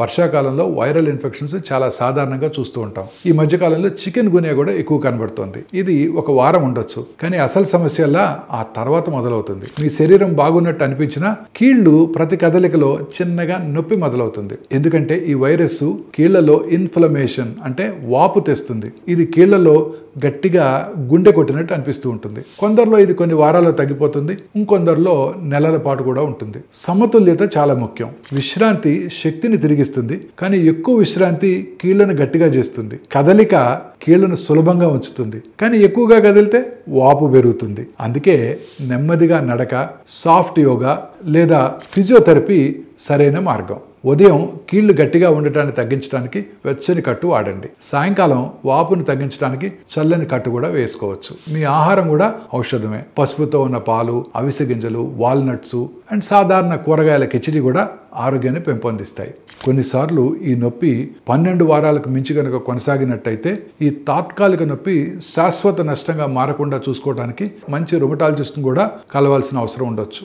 వర్షాకాలంలో viral infections చాలా సాధారణంగా చూస్తూ ఉంటాం. ఈ మధ్యకాలంలో చికెన్ గునియా కూడా ఎక్కువ కనబడుతోంది. ఇది ఒక వారం ఉండొచ్చు, కానీ అసలు సమస్యల్లా ఆ తర్వాత మొదలవుతుంది. మీ శరీరం బాగున్నట్టు అనిపించినా కీళ్లు ప్రతి కదలికలో చిన్నగా నొప్పి మొదలవుతుంది. ఎందుకంటే ఈ వైరస్ కీళ్లలో ఇన్ఫ్లమేషన్ అంటే వాపు తెస్తుంది. ఇది కీళ్లలో గట్టిగా గుండె కొట్టినట్టు అనిపిస్తూ ఉంటుంది. కొందరిలో ఇది కొన్ని వారాల్లో తగ్గిపోతుంది, ఇంకొందరిలో నెలల పాటు కూడా ఉంటుంది. సమతుల్యత చాలా ముఖ్యం. విశ్రాంతి శక్తిని తిరిగిస్తుంది, కానీ ఎక్కువ విశ్రాంతి కీళ్లను గట్టిగా చేస్తుంది. కదలిక కీళ్లను సులభంగా ఉంచుతుంది, కానీ ఎక్కువగా కదిలితే వాపు పెరుగుతుంది. అందుకే నెమ్మదిగా నడక, సాఫ్ట్ యోగా లేదా ఫిజియోథెరపీ సరైన మార్గం. ఉదయం కీళ్లు గట్టిగా ఉండటాన్ని తగ్గించడానికి వెచ్చని కట్టు వాడండి. సాయంకాలం వాపును తగ్గించడానికి చల్లని కట్టు కూడా వేసుకోవచ్చు. మీ ఆహారం కూడా ఔషధమే. పసుపుతో ఉన్న పాలు, అవిసె గింజలు, వాల్నట్స్ అండ్ సాధారణ కూరగాయల కిచిడి కూడా ఆరోగ్యాన్ని పెంపొందిస్తాయి. కొన్నిసార్లు ఈ నొప్పి 12 వారాలకు మించి కనుక కొనసాగినట్టయితే ఈ తాత్కాలిక నొప్పి శాశ్వత నష్టంగా మారకుండా చూసుకోవడానికి మంచి రుమటాలజిస్ట్ని కూడా కలవాల్సిన అవసరం ఉండొచ్చు.